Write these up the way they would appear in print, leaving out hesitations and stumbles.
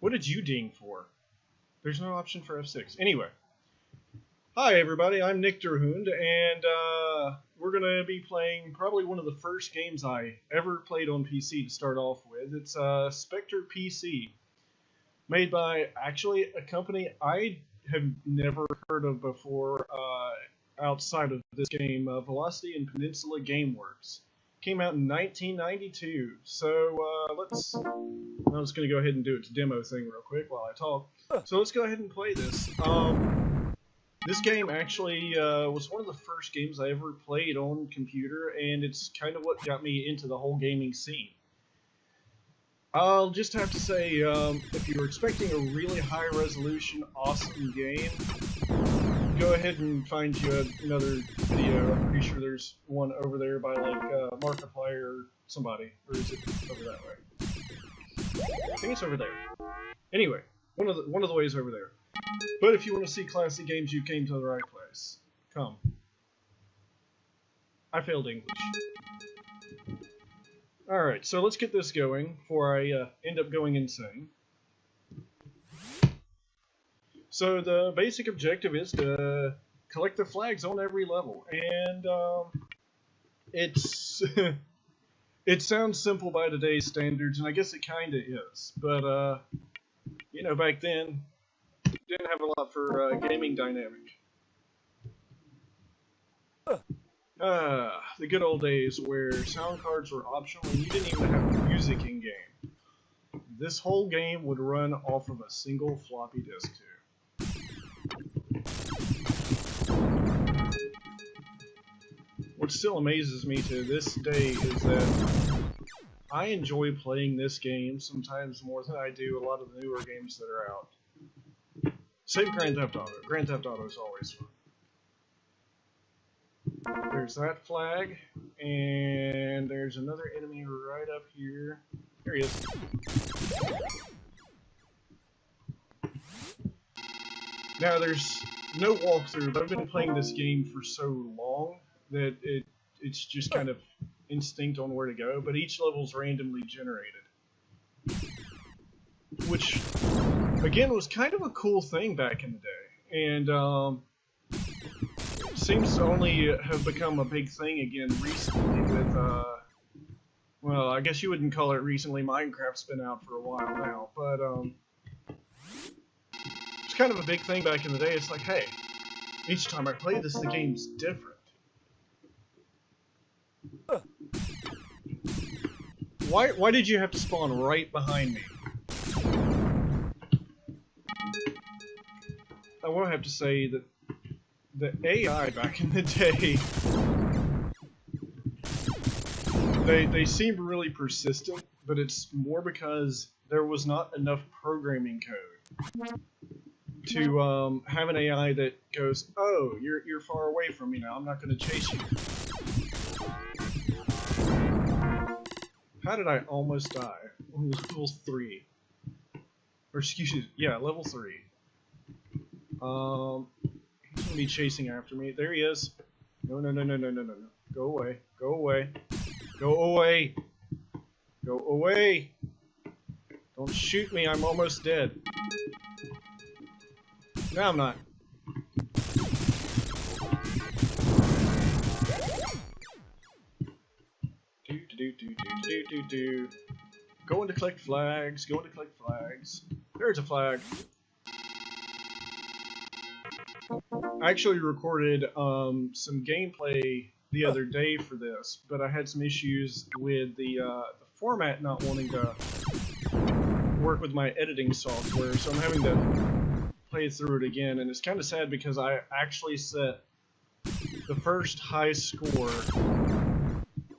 What did you ding for? There's no option for F6. Anyway. Hi everybody, I'm Nic Der Hund, and we're going to be playing probably one of the first games I ever played on PC to start off with. It's Spectre PC, made by actually a company I have never heard of before outside of this game, Velocity and Peninsula Gameworks. Came out in 1992, so I'm just going to go ahead and do its demo thing real quick while I talk. So let's go ahead and play this. This game actually was one of the first games I ever played on computer, and it's kind of what got me into the whole gaming scene. I'll just have to say, if you were expecting a really high-resolution, awesome game, go ahead and find you another video. I'm pretty sure there's one over there by, like, Markiplier or somebody. Or is it over that way? I think it's over there. Anyway, one of the ways over there. But if you want to see classic games, you came to the right place. Come. I failed English. Alright, so let's get this going before I end up going insane. So the basic objective is to collect the flags on every level. And it's... it sounds simple by today's standards, and I guess it kinda is. But, you know, back then, didn't have a lot for gaming dynamic. The good old days where sound cards were optional and you didn't even have music in game. This whole game would run off of a single floppy disk too. What still amazes me to this day is that I enjoy playing this game sometimes more than I do a lot of the newer games that are out. Save Grand Theft Auto. Grand Theft Auto is always fun. There's that flag, and there's another enemy right up here. There he is. Now, there's no walkthrough, but I've been playing this game for so long that it's just kind of instinct on where to go, but each level's randomly generated. Which, again, was kind of a cool thing back in the day, and seems to only have become a big thing again recently with, well, I guess you wouldn't call it recently, Minecraft's been out for a while now, but, it's kind of a big thing back in the day. It's like, hey, each time I play this, the game's different. Why did you have to spawn right behind me? I will have to say that the AI back in the day, they seemed really persistent, but it's more because there was not enough programming code to have an AI that goes, oh, you're far away from me now, I'm not going to chase you. How did I almost die? Level 3. Or excuse me, yeah, level 3. He's gonna be chasing after me. There he is. No. Go away. Go away. Go away. Go away. Don't shoot me, I'm almost dead. No, I'm not. Going to collect flags. Going to collect flags. There's a flag. I actually recorded some gameplay the other day for this, but I had some issues with the format not wanting to work with my editing software, so I'm having to play through it again, and it's kind of sad because I actually set the first high score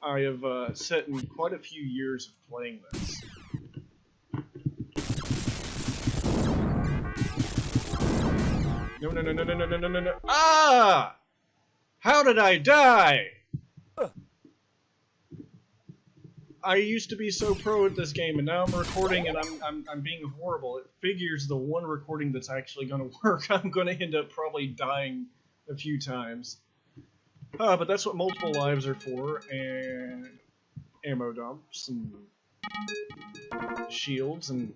I have set in quite a few years of playing this. No. Ah! How did I die? I used to be so pro at this game, and now I'm recording and I'm being horrible. It figures the one recording that's actually going to work, I'm going to end up probably dying a few times. But that's what multiple lives are for, and ammo dumps, and shields, and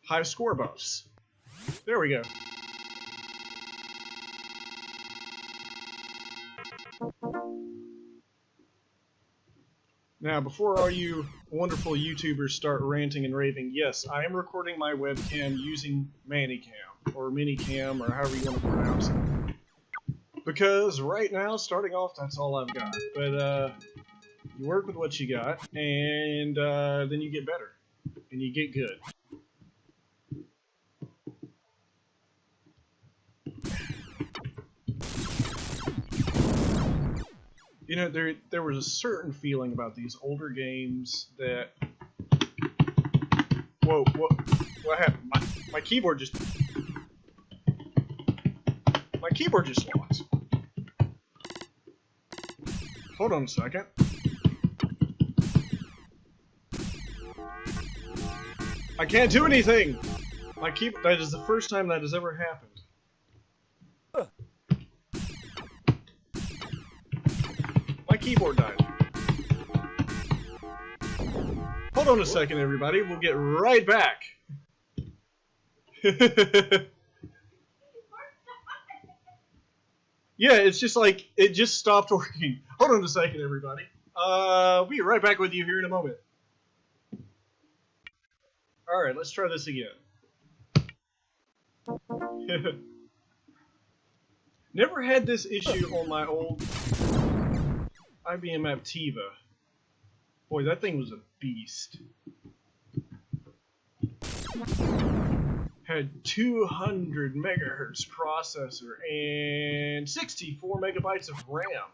high score buffs. There we go. Now, before all you wonderful YouTubers start ranting and raving, yes, I am recording my webcam using Manicam, or Minicam, or however you want to pronounce it. Because right now, starting off, that's all I've got. But, you work with what you got, and then you get better. And you get good. You know, there was a certain feeling about these older games that... Whoa, what happened? My keyboard just... My keyboard just locked. Hold on a second. I can't do anything! That is the first time that has ever happened. My keyboard died. Hold on a second, everybody. We'll get right back. Yeah, it's just like, it just stopped working. Hold on a second, everybody. We'll be right back with you here in a moment. Alright, let's try this again. Never had this issue on my old IBM Aptiva. Boy, that thing was a beast. Had 200 megahertz processor and 64 megabytes of RAM.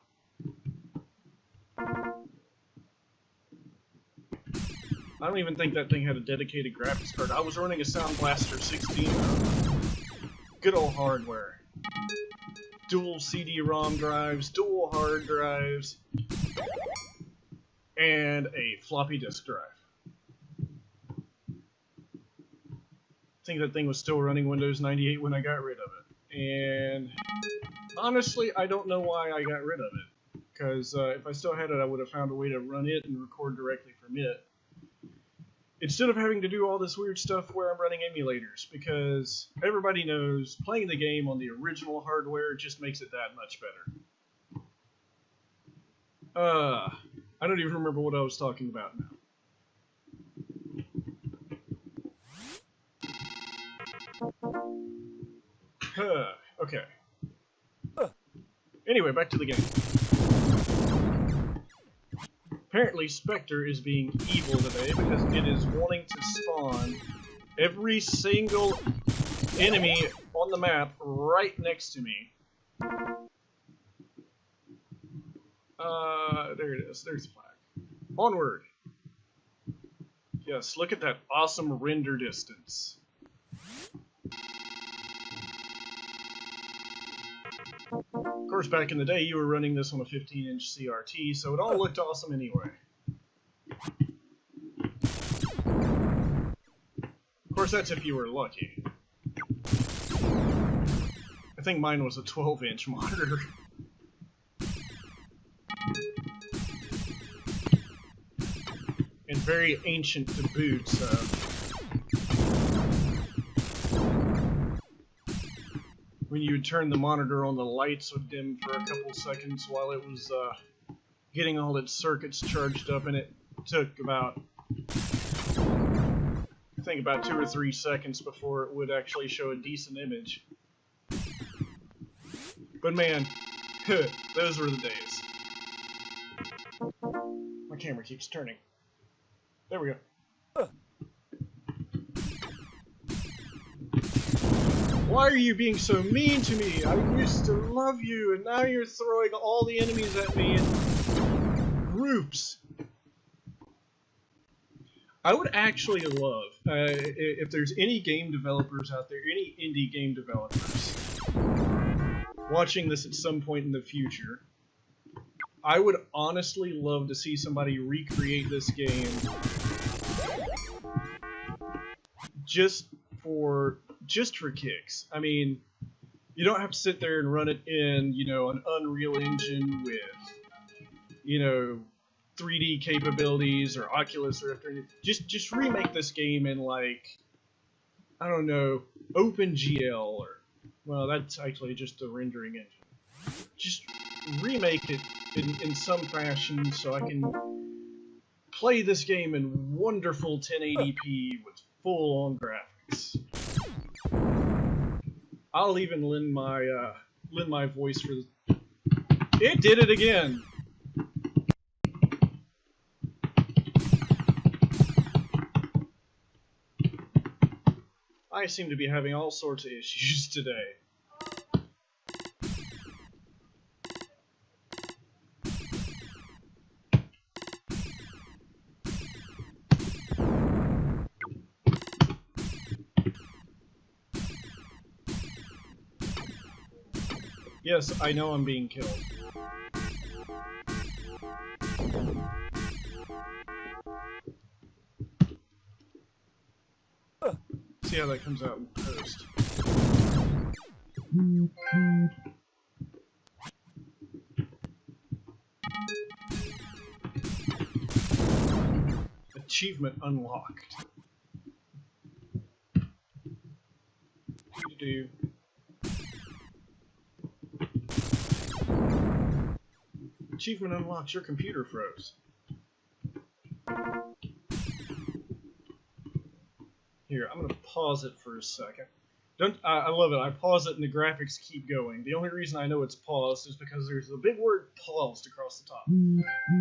I don't even think that thing had a dedicated graphics card. I was running a Sound Blaster 16. Good old hardware. Dual CD-ROM drives, dual hard drives, and a floppy disk drive. I think that thing was still running Windows 98 when I got rid of it. And honestly, I don't know why I got rid of it. Because if I still had it, I would have found a way to run it and record directly from it. Instead of having to do all this weird stuff where I'm running emulators, because everybody knows playing the game on the original hardware just makes it that much better. I don't even remember what I was talking about now. Okay. Anyway, back to the game. Apparently, Spectre is being evil today because it is wanting to spawn every single enemy on the map right next to me. There it is. There's the flag. Onward! Yes, look at that awesome render distance. Of course, back in the day, you were running this on a 15-inch CRT, so it all looked awesome anyway. Of course, that's if you were lucky. I think mine was a 12-inch monitor. And very ancient to boot, so... When you would turn the monitor on, the lights would dim for a couple seconds while it was getting all its circuits charged up, and it took about, I think about 2 or 3 seconds before it would actually show a decent image. But man, those were the days. My camera keeps turning. There we go. Why are you being so mean to me? I used to love you, and now you're throwing all the enemies at me in groups. I would actually love, if there's any game developers out there, any indie game developers, watching this at some point in the future, I would honestly love to see somebody recreate this game just for kicks. I mean, you don't have to sit there and run it in, you know, an Unreal Engine with, you know, 3D capabilities or Oculus or anything. Just remake this game in like I don't know, OpenGL, or, well, that's actually just a rendering engine. Just remake it in some fashion so I can play this game in wonderful 1080p with full-on graphics. I'll even lend my voice for the... It did it again! I seem to be having all sorts of issues today. Yes, I know I'm being killed. See how that comes out in post. Achievement unlocked. Do. Achievement unlocked. Your computer froze. Here, I'm gonna pause it for a second. I love it. I pause it and the graphics keep going. The only reason I know it's paused is because there's a big word paused across the top.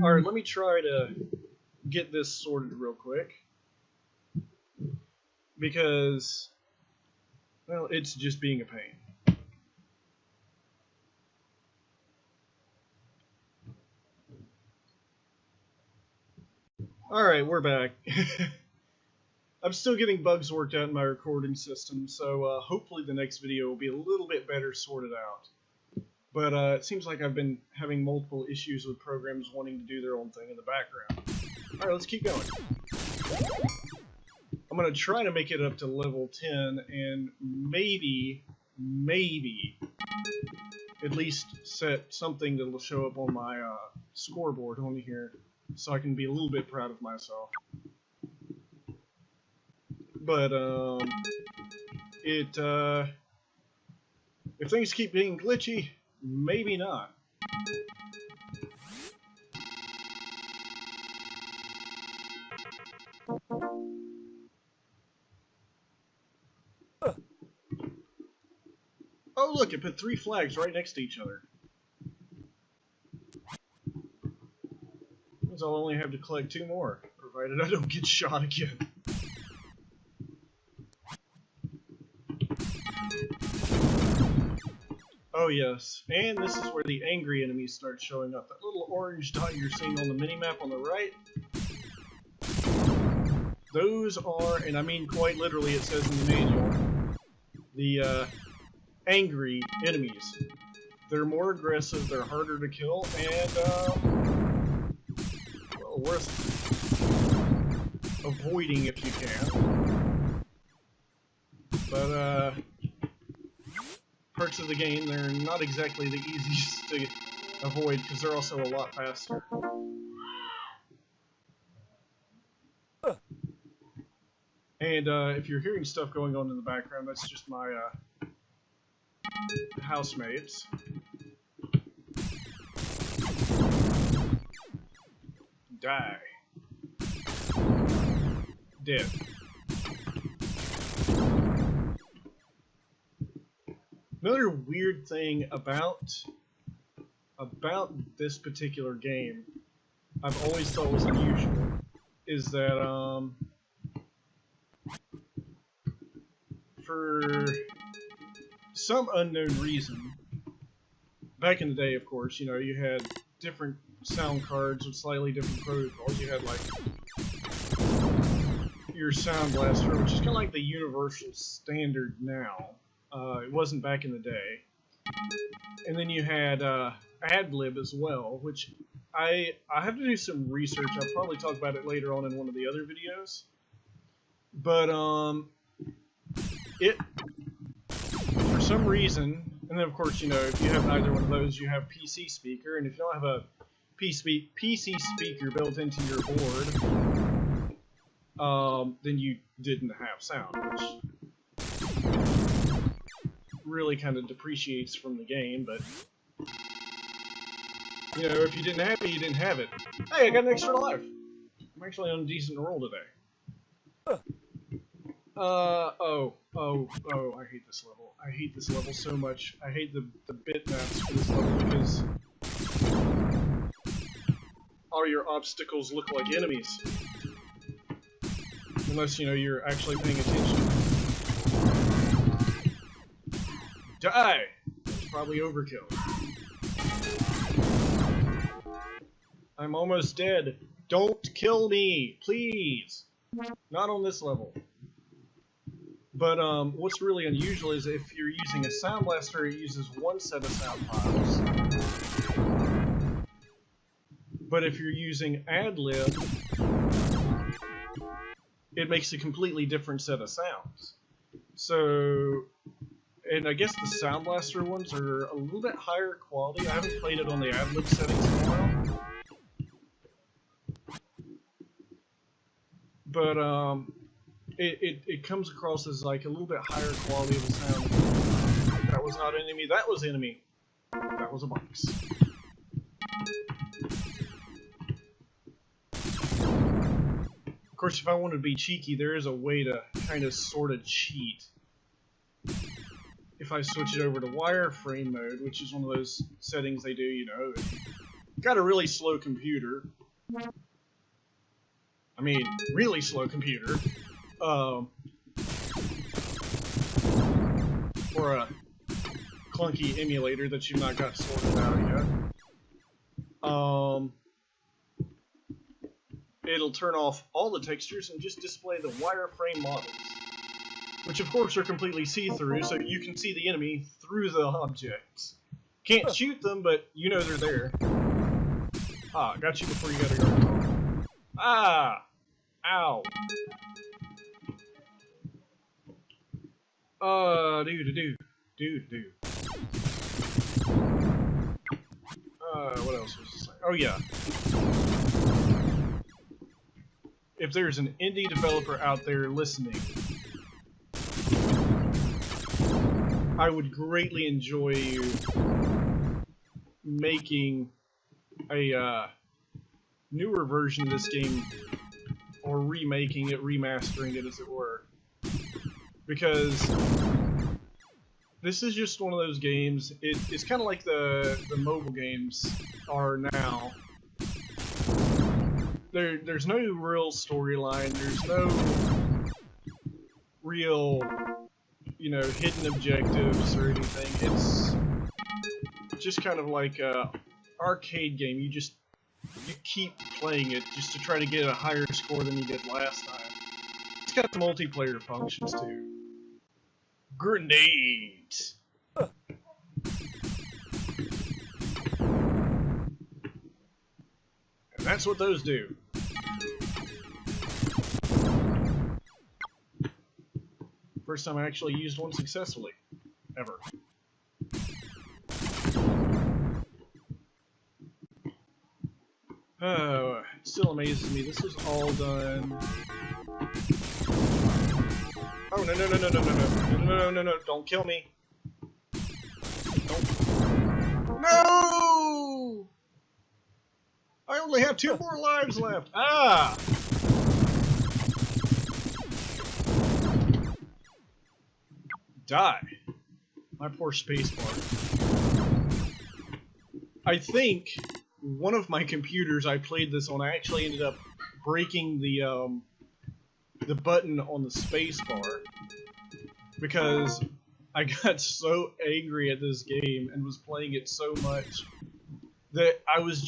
Alright, let me try to get this sorted real quick. Because, well, it's just being a pain. Alright, we're back. I'm still getting bugs worked out in my recording system, so hopefully the next video will be a little bit better sorted out. But it seems like I've been having multiple issues with programs wanting to do their own thing in the background. Alright, let's keep going. I'm going to try to make it up to level 10 and maybe at least set something that will show up on my scoreboard on here so I can be a little bit proud of myself. But, if things keep being glitchy, maybe not. Oh look, it put 3 flags right next to each other. Means I'll only have to collect 2 more, provided I don't get shot again. Oh yes, and this is where the angry enemies start showing up. That little orange dot you're seeing on the minimap on the right, those are, and I mean quite literally it says in the manual, the angry enemies. They're more aggressive, they're harder to kill, and well, worth avoiding if you can. But parts of the game, they're not exactly the easiest to avoid because they're also a lot faster. And if you're hearing stuff going on in the background, that's just my housemates. Die. Dead. Another weird thing about this particular game, I've always thought was unusual, is that for some unknown reason, back in the day, of course, you know, you had different sound cards with slightly different protocols. You had like your Sound Blaster, which is kind of like the universal standard now. It wasn't back in the day. And then you had ad-lib as well, which I have to do some research. I'll probably talk about it later on in one of the other videos. But it, for some reason, and then of course, you know, if you have neither one of those, you have PC speaker, and if you don't have a PC speaker built into your board, then you didn't have sound, which really kind of depreciates from the game, but you know, if you didn't have it, you didn't have it. Hey, I got an extra life. I'm actually on a decent roll today. Oh, I hate this level. I hate this level so much. I hate the bitmaps for this level because all your obstacles look like enemies. Unless, you know, you're actually paying attention. Die! That's probably overkill. I'm almost dead. Don't kill me, please! Not on this level. But what's really unusual is if you're using a sound blaster, it uses one set of sound files. But if you're using ad-lib, it makes a completely different set of sounds. So, and I guess the sound blaster ones are a little bit higher quality. I haven't played it on the ad-lib settings in a while. But it comes across as like a little bit higher quality of the sound. That was not enemy, that was enemy. That was a box. Of course, if I want to be cheeky, there is a way to kind of sort of cheat. If I switch it over to wireframe mode, which is one of those settings they do, you know, if you've got a really slow computer. I mean, really slow computer. Or a clunky emulator that you've not got sorted out yet. It'll turn off all the textures and just display the wireframe models, which of course are completely see-through, so you can see the enemy through the objects. Can't shoot them, but you know they're there. Ah, got you before you got to go. Ah! Ow! What else was this? Oh yeah. If there's an indie developer out there listening, I would greatly enjoy you making a newer version of this game, or remaking it, remastering it as it were. Because this is just one of those games, it's kind of like the mobile games are now. There's no real storyline, there's no real, you know, hidden objectives or anything. It's just kind of like a arcade game. You keep playing it just to try to get a higher score than you did last time. It's got some multiplayer functions too. Grenades! And that's what those do. First time I actually used one successfully. Ever. Oh, it still amazes me. This was all done. Oh, no, don't kill me. Don't. No! I only have 2 more lives left. Ah! Die. My poor spacebar. I think one of my computers I played this on, I actually ended up breaking the button on the spacebar because I got so angry at this game and was playing it so much that I was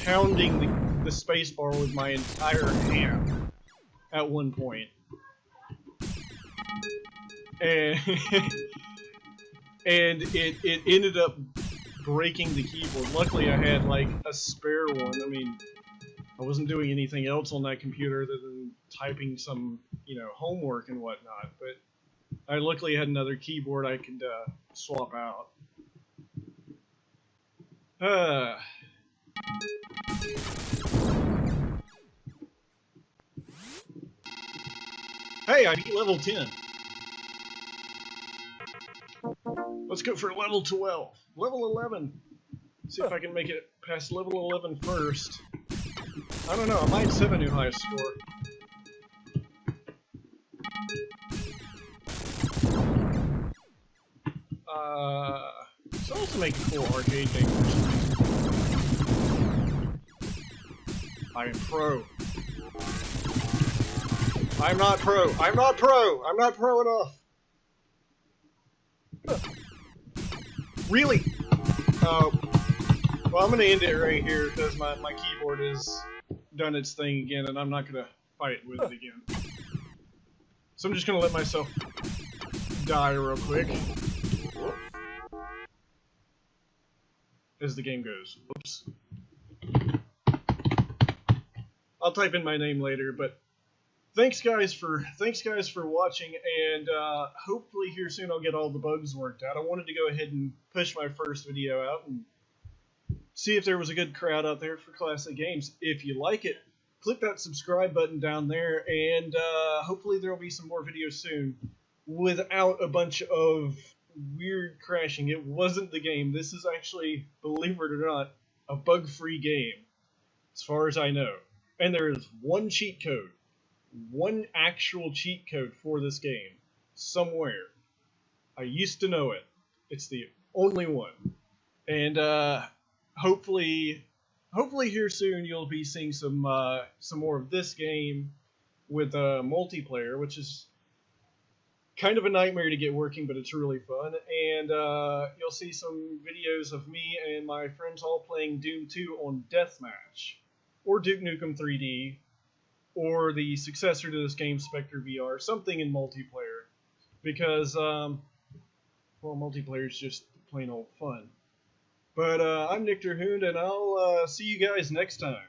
pounding the spacebar with my entire hand at one point. And it ended up breaking the keyboard. Luckily I had like a spare one. I mean, I wasn't doing anything else on that computer other than typing some, you know, homework and whatnot, but I luckily had another keyboard I could swap out. Hey, I beat level 10. Let's go for level 12. Level 11. See if I can make it past level 11 first. I don't know, I might set a new high score. So also make a cool arcade game or something. I am pro. I'm not pro. I'm not pro. I'm not pro enough. Really? Well, I'm going to end it right here because my keyboard has done its thing again and I'm not going to fight with it again. So I'm just going to let myself die real quick as the game goes. Whoops. I'll type in my name later, but thanks guys for watching, and hopefully here soon I'll get all the bugs worked out. I wanted to go ahead and push my first video out and see if there was a good crowd out there for classic games. If you like it, click that subscribe button down there, and hopefully there will be some more videos soon without a bunch of weird crashing. It wasn't the game. This is actually, believe it or not, a bug-free game, as far as I know. And there is one cheat code. One actual cheat code for this game somewhere. I used to know it. It's the only one. And hopefully here soon you'll be seeing some more of this game with multiplayer, which is kind of a nightmare to get working, but it's really fun. And you'll see some videos of me and my friends all playing Doom 2 on Deathmatch, or Duke Nukem 3D, or the successor to this game, Spectre VR, something in multiplayer, because, well, multiplayer is just plain old fun. But I'm Nic Der Hund, and I'll see you guys next time.